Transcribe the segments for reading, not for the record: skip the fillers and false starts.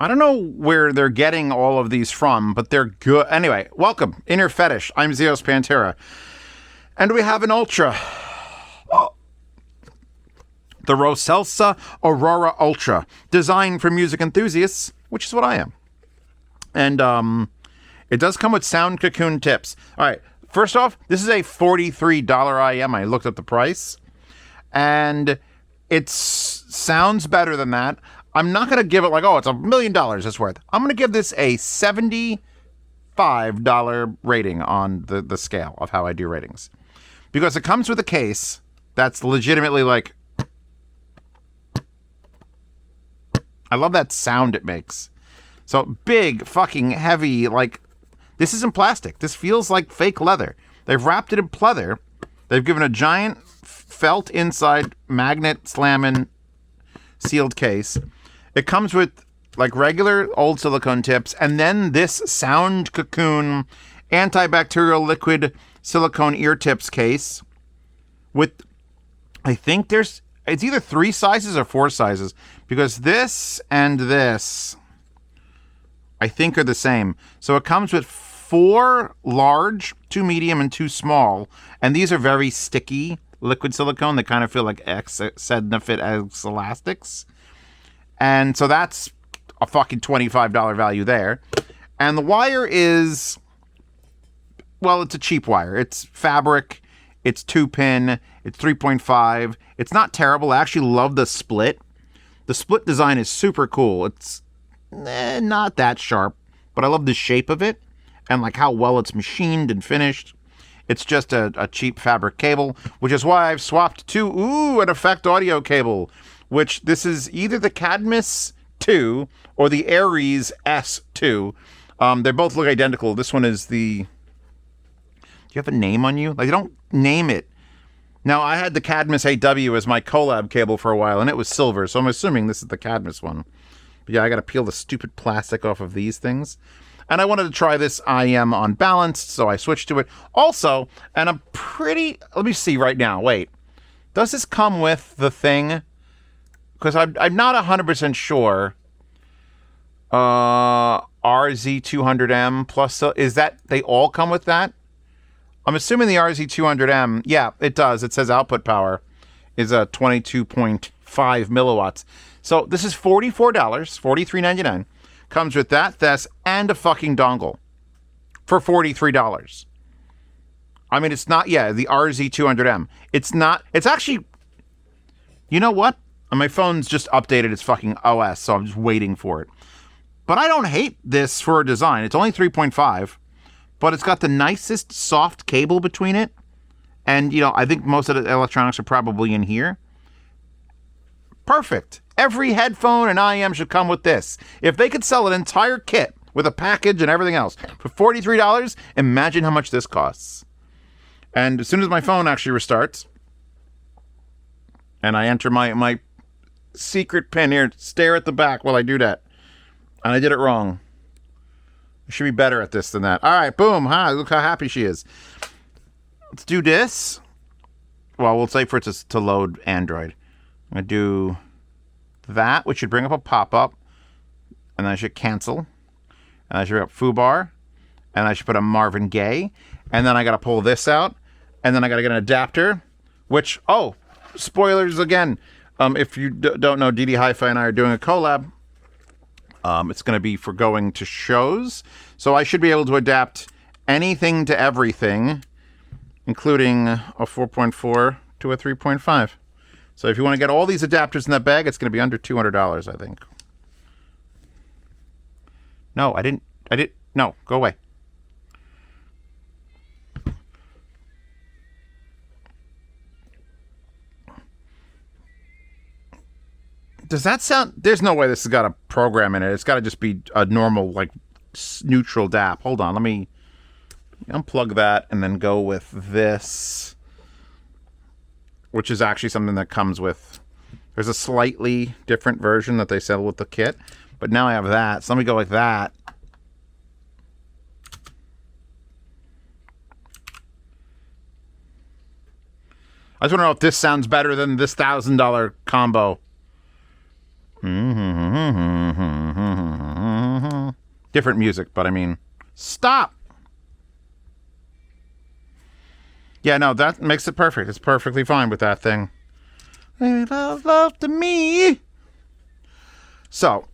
I don't know where they're getting all of these from, but they're good. Anyway, welcome. Inner Fetish. I'm Zeos Pantera. And we have an Ultra. The Roseselsa Aurora Ultra. Designed for music enthusiasts, which is what I am. And it does come with sound cocoon tips. All right. First off, this is a $43 IEM. I looked up the price. And it sounds better than that. I'm not going to give it like, oh, it's $1 million it's worth. I'm going to give this a $75 rating on the scale of how I do ratings. Because it comes with a case that's legitimately like... I love that sound it makes. So big, fucking heavy, like... This isn't plastic. This feels like fake leather. They've wrapped it in pleather. They've given a giant felt inside magnet slamming sealed case. It comes with like regular old silicone tips and then this sound cocoon antibacterial liquid silicone ear tips case with, I think it's either 3 sizes or 4 sizes because this and this I think are the same. So it comes with 4 large, 2 medium, and 2 small. And these are very sticky liquid silicone. They kind of feel like Sednafit X elastics. And so that's a fucking $25 value there. And the wire is, well, it's a cheap wire. It's fabric. It's 2-pin. It's 3.5. It's not terrible. I actually love the split. The split design is super cool. It's not that sharp, but I love the shape of it and like how well it's machined and finished. It's just a cheap fabric cable, which is why I've swapped to, an Effect audio cable, which this is either the Cadmus 2 or the Aries S2. They both look identical. This one is the... Do you have a name on you? Like, they don't name it. Now, I had the Cadmus AW as my collab cable for a while, and it was silver, so I'm assuming this is the Cadmus one. But yeah, I got to peel the stupid plastic off of these things. And I wanted to try this IEM on balanced, so I switched to it. Also, and I'm pretty... Let me see right now. Wait. Does this come with the thing? Because I'm not 100% sure. RZ200M plus... Is that... They all come with that? I'm assuming the RZ200M... Yeah, it does. It says output power is a 22.5 milliwatts. So this is $44, $43.99. Comes with that, this, and a fucking dongle for $43. I mean, it's not, yeah, the RZ200M. It's not, it's actually, you know what? My phone's just updated its fucking OS, so I'm just waiting for it. But I don't hate this for a design. It's only 3.5, but it's got the nicest soft cable between it. And, you know, I think most of the electronics are probably in here. Perfect. Every headphone and IEM should come with this. If they could sell an entire kit with a package and everything else for $43, imagine how much this costs. And as soon as my phone actually restarts, and I enter my secret pin here, stare at the back while I do that. And I did it wrong. I should be better at this than that. All right, boom. Look how happy she is. Let's do this. Well, we'll say for it to load Android. I'm going to do... that, which should bring up a pop-up, and then I should cancel, and I should bring up foobar, and I should put a Marvin Gaye, and then I got to pull this out, and then I got to get an adapter, which, spoilers again, if you don't know, DD Hi-Fi and I are doing a collab. It's going to be for going to shows, so I should be able to adapt anything to everything, including a 4.4 to a 3.5. So if you want to get all these adapters in that bag, it's going to be under $200, I think. No, I didn't. No, go away. Does that sound... There's no way this has got a program in it. It's got to just be a normal, like, neutral DAP. Hold on, let me unplug that and then go with this... which is actually something that comes with... There's a slightly different version that they sell with the kit. But now I have that. So let me go like that. I just want to know if this sounds better than this $1,000 combo. Different music, but I mean, stop. Yeah, no, that makes it perfect. It's perfectly fine with that thing. Love to me. So,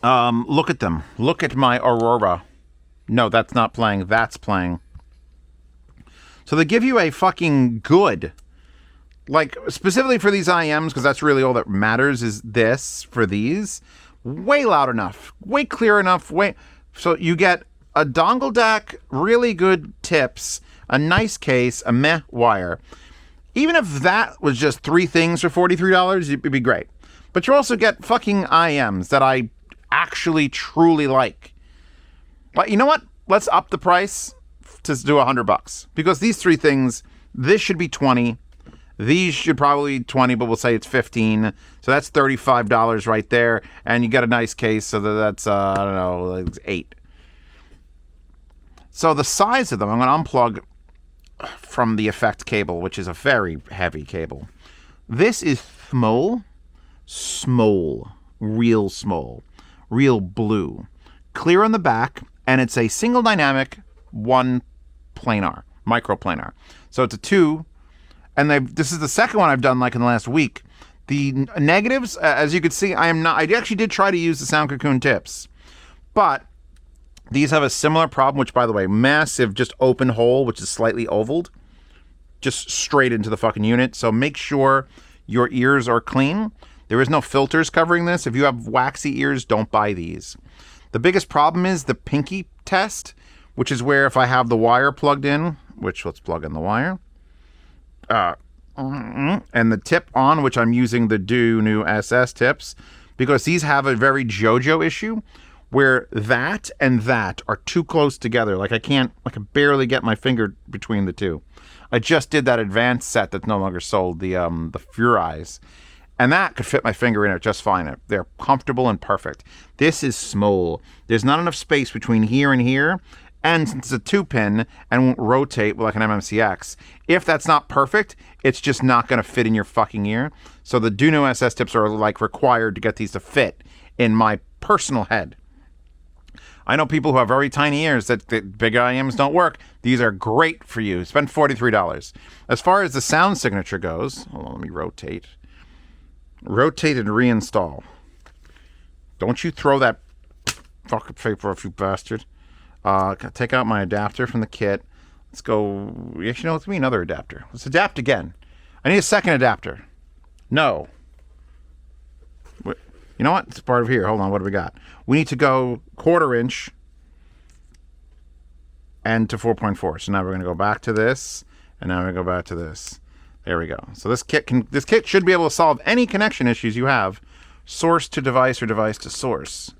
look at them. Look at my Aurora. No, that's not playing. That's playing. So they give you a fucking good, like, specifically for these IEMs, because that's really all that matters is this for these. Way loud enough. Way clear enough. So you get a dongle deck, really good tips, a nice case, a meh wire. Even if that was just 3 things for $43, it'd be great. But you also get fucking IEMs that I actually truly like. But you know what? Let's up the price to do $100 because these 3 things, this should be 20. These should probably be 20, but we'll say it's 15. So that's $35 right there. And you get a nice case. So that's, I don't know, like 8. So the size of them, I'm going to unplug from the effect cable, which is a very heavy cable. This is small, real small, real blue, clear on the back, and it's a single dynamic, 1 planar, microplanar. So it's a 2, and this is the second one I've done like in the last week. The negatives, as you can see, I actually did try to use the Sound Cocoon tips, but these have a similar problem, which, by the way, massive, just open hole, which is slightly ovaled, just straight into the fucking unit. So make sure your ears are clean. There is no filters covering this. If you have waxy ears, don't buy these. The biggest problem is the pinky test, which is where if I have the wire plugged in, which let's plug in the wire, and the tip on, which I'm using the new SS tips, because these have a very JoJo issue, where that and that are too close together. Like I can barely get my finger between the two. I just did that advanced set that's no longer sold, the Furize, and that could fit my finger in it just fine. They're comfortable and perfect. This is small. There's not enough space between here and here, and since it's a 2-pin and won't rotate like an MMCX, if that's not perfect, it's just not going to fit in your fucking ear. So the Duno SS tips are like required to get these to fit in my personal head. I know people who have very tiny ears that big IEMs don't work. These are great for you. Spend $43. As far as the sound signature goes, hold on, let me rotate. Rotate and reinstall. Don't you throw that fucking paper off, you bastard. Take out my adapter from the kit. Let's go. Actually, no, let's give me another adapter. Let's adapt again. I need a second adapter. No. You know what? It's part of here. Hold on. What do we got? We need to go 1/4 inch and to 4.4. So now we're going to go back to this, and now we're going to go back to this. There we go. So this kit should be able to solve any connection issues you have, source to device or device to source.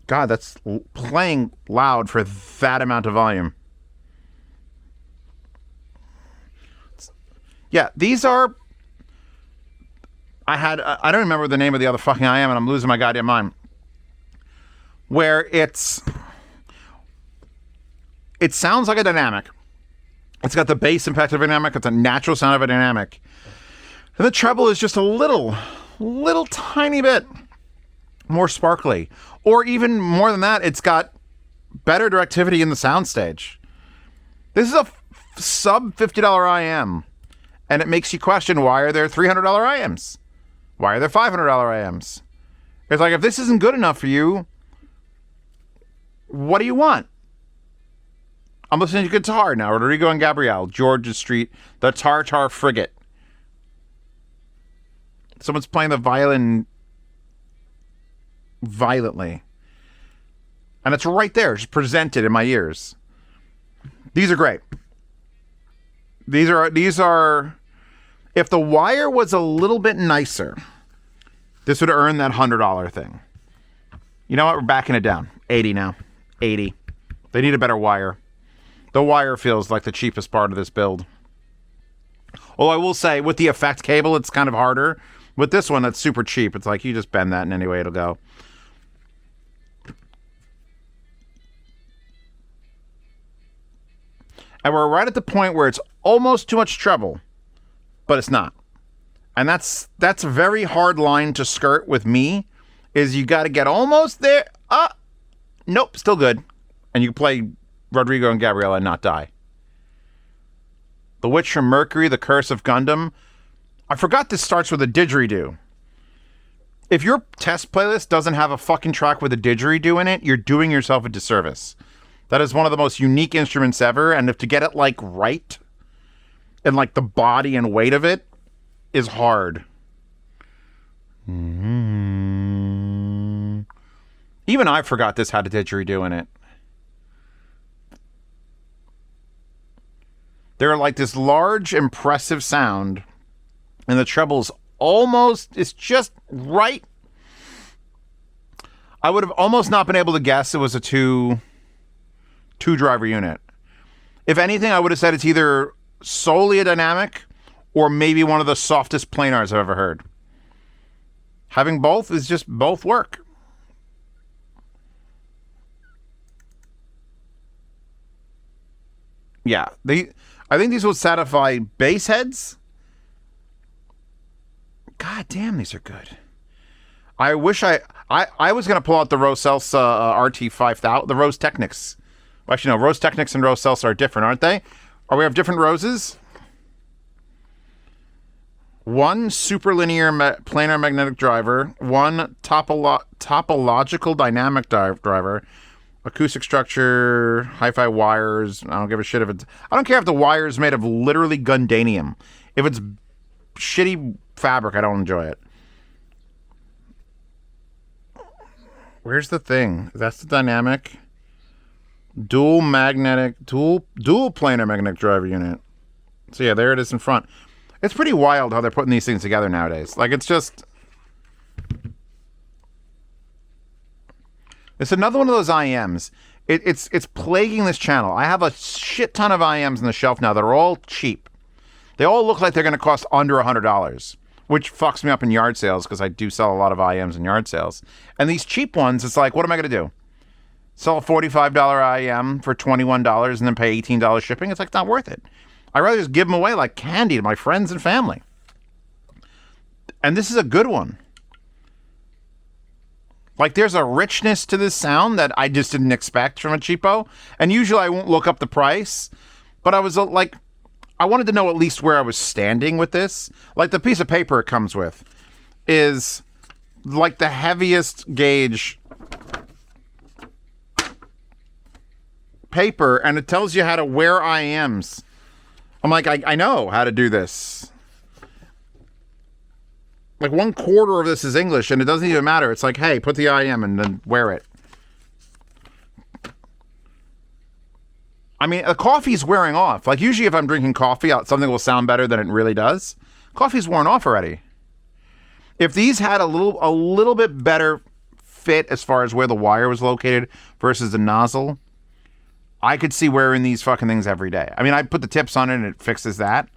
God, that's playing loud for that amount of volume. Yeah, these are... I don't remember the name of the other fucking IEM, and I'm losing my goddamn mind. Where it sounds like a dynamic. It's got the bass impact of a dynamic. It's a natural sound of a dynamic. And the treble is just a little tiny bit more sparkly. Or even more than that, it's got better directivity in the soundstage. This is a sub $50 IEM. And it makes you question, why are there $300 IEMs? Why are there $500 IEMs? It's like, if this isn't good enough for you, what do you want? I'm listening to guitar now. Rodrigo and Gabrielle, Georgia Street, the Tartar Frigate. Someone's playing the violin violently. And it's right there, just presented in my ears. These are great. These are, if the wire was a little bit nicer, this would earn that $100 thing. You know what? We're backing it down. 80 now. 80. They need a better wire. The wire feels like the cheapest part of this build. Oh, I will say, with the effect cable, it's kind of harder. With this one, it's super cheap. It's like, you just bend that and any way it'll go. And we're right at the point where it's almost too much treble, but it's not. And that's a very hard line to skirt with me is you got to get almost there. Nope, still good. And you play Rodrigo and Gabriella and not die. The Witch from Mercury, The Curse of Gundam. I forgot this starts with a didgeridoo. If your test playlist doesn't have a fucking track with a didgeridoo in it, you're doing yourself a disservice. That is one of the most unique instruments ever, and if to get it like right, and like the body and weight of it, is hard. Mm-hmm. Even I forgot this had a didgeridoo in it. They're like this large, impressive sound, and the treble's almost, it's just right. I would have almost not been able to guess it was a two driver unit. If anything, I would have said it's either solely a dynamic or maybe one of the softest planars I've ever heard. Having both is just both work. Yeah, I think these will satisfy bass heads. God damn, these are good. I wish I was going to pull out the Roseselsa RT5000, the Rose Technics. Well, actually, no, Rose Technics and Roseselsa are different, aren't they? Or we have different roses? One superlinear planar magnetic driver, one topological dynamic driver, acoustic structure, hi-fi wires. I don't give a shit if it's... I don't care if the wire is made of literally Gundanium. If it's shitty fabric, I don't enjoy it. Where's the thing? That's the dynamic. Dual planar magnetic driver unit. So yeah, there it is in front. It's pretty wild how they're putting these things together nowadays. Like, it's just... It's another one of those IEMs. It's plaguing this channel. I have a shit ton of IEMs on the shelf now that are all cheap. They all look like they're going to cost under $100, which fucks me up in yard sales because I do sell a lot of IEMs in yard sales. And these cheap ones, it's like, what am I going to do? Sell a $45 IEM for $21 and then pay $18 shipping? It's like, not worth it. I'd rather just give them away like candy to my friends and family. And this is a good one. Like, there's a richness to this sound that I just didn't expect from a cheapo. And usually I won't look up the price. But I was like, I wanted to know at least where I was standing with this. Like, the piece of paper it comes with is like the heaviest gauge paper. And it tells you how to wear IEMs. I'm like, I know how to do this. Like, 1/4 of this is English, and it doesn't even matter. It's like, hey, put the IEM and then wear it. I mean, the coffee's wearing off. Like, usually if I'm drinking coffee, something will sound better than it really does. Coffee's worn off already. If these had a little bit better fit as far as where the wire was located versus the nozzle, I could see wearing these fucking things every day. I mean, I put the tips on it and it fixes that.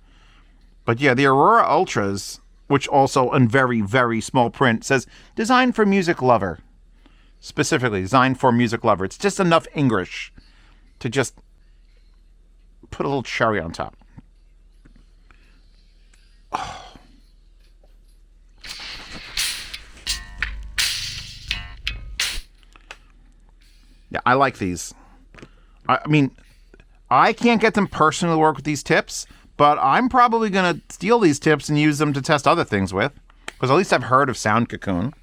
But yeah, the Aurora Ultras, which also in very, very small print says, designed for music lover. Specifically, designed for music lover. It's just enough English to just put a little cherry on top. Oh. Yeah, I like these. I mean, I can't get them personally to work with these tips, but I'm probably going to steal these tips and use them to test other things with, because at least I've heard of Sound Cocoon.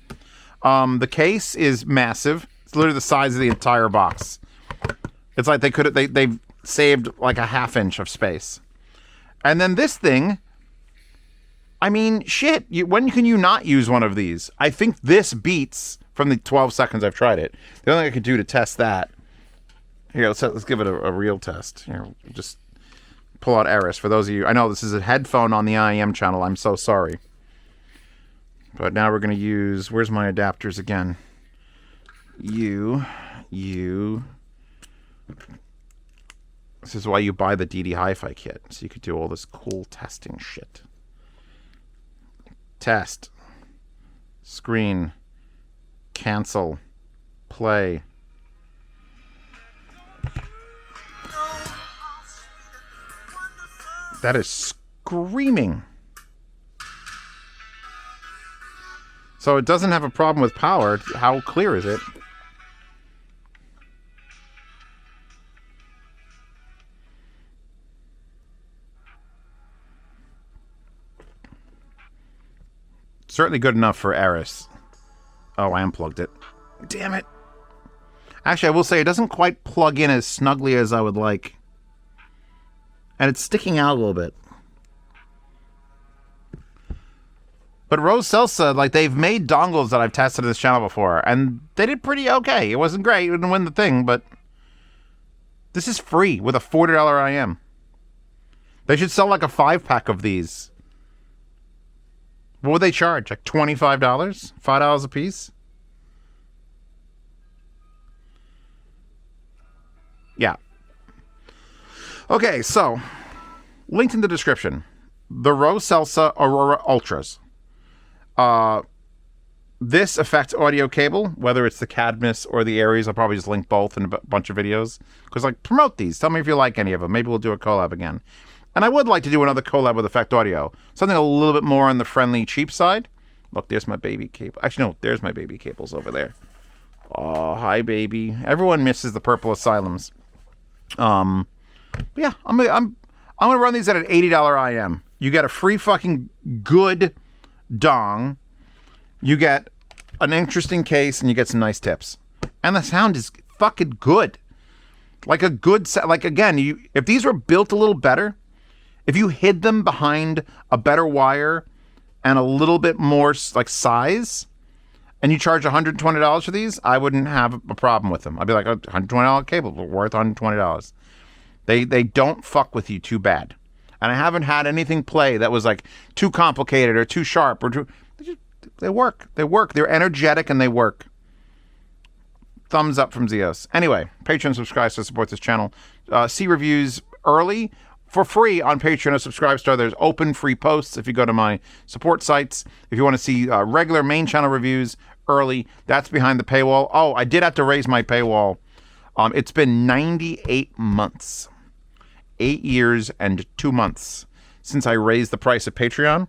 The case is massive. It's literally the size of the entire box. It's like they've saved like a 1/2 inch of space. And then this thing, I mean, shit, when can you not use one of these? I think this beats, from the 12 seconds I've tried it, the only thing I could do to test that. Here, let's give it a real test. Here, just pull out Eris. For those of you, I know this is a headphone on the IEM channel. I'm so sorry. But now we're going to use, where's my adapters again? You. This is why you buy the DD Hi-Fi kit, so you could do all this cool testing shit. Test. Screen. Cancel. Play. That is screaming. So it doesn't have a problem with power. How clear is it? Certainly good enough for Eris. Oh, I unplugged it. Damn it. Actually, I will say it doesn't quite plug in as snugly as I would like. And it's sticking out a little bit. But Roseselsa, like, they've made dongles that I've tested on this channel before, and they did pretty okay. It wasn't great. It didn't win the thing, but this is free with a $40 IEM. They should sell like a 5-pack of these. What would they charge? Like $25? $5 a piece? Yeah. Okay, so, linked in the description. The Roseselsa Aurora Ultras. This affects audio cable, whether it's the Cadmus or the Aries. I'll probably just link both in a bunch of videos. Because, like, promote these. Tell me if you like any of them. Maybe we'll do a collab again. And I would like to do another collab with Effect Audio. Something a little bit more on the friendly, cheap side. Look, there's my baby cable. Actually, no, there's my baby cables over there. Oh, hi, baby. Everyone misses the purple asylums. But yeah, I'm gonna run these at an $80 IEM. You get a free fucking good dong. You get an interesting case, and you get some nice tips. And the sound is fucking good. Like a good like again, if these were built a little better, if you hid them behind a better wire and a little bit more like size, and you charge $120 for these, I wouldn't have a problem with them. I'd be like, $120 cable, worth $120. They don't fuck with you too bad. And I haven't had anything play that was like too complicated or too sharp or too. They work. They work. They're energetic and they work. Thumbs up from Zeos. Anyway, Patreon subscribe to support this channel. See reviews early for free on Patreon or Subscribe Star. There's open free posts if you go to my support sites. If you want to see regular main channel reviews early, that's behind the paywall. Oh, I did have to raise my paywall. It's been 98 months. 8 years and 2 months since I raised the price of Patreon,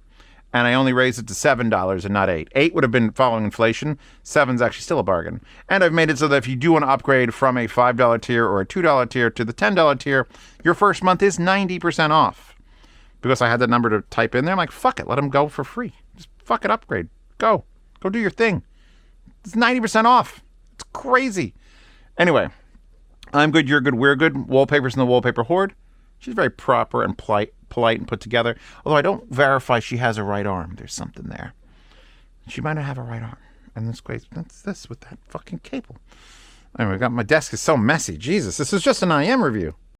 and I only raised it to $7 and not $8. $8 would have been following inflation. $7's actually still a bargain. And I've made it so that if you do want to upgrade from a $5 tier or a $2 tier to the $10 tier, your first month is 90% off. Because I had that number to type in there, I'm like, fuck it, let them go for free. Just fuck it, upgrade. Go do your thing. It's 90% off. It's crazy. Anyway, I'm good, you're good, we're good. Wallpapers in the Wallpaper Horde. She's very proper and polite and put together. Although I don't verify she has a right arm. There's something there. She might not have a right arm. And this great. That's this with that fucking cable. Anyway, my desk is so messy. Jesus, this is just an IEM review.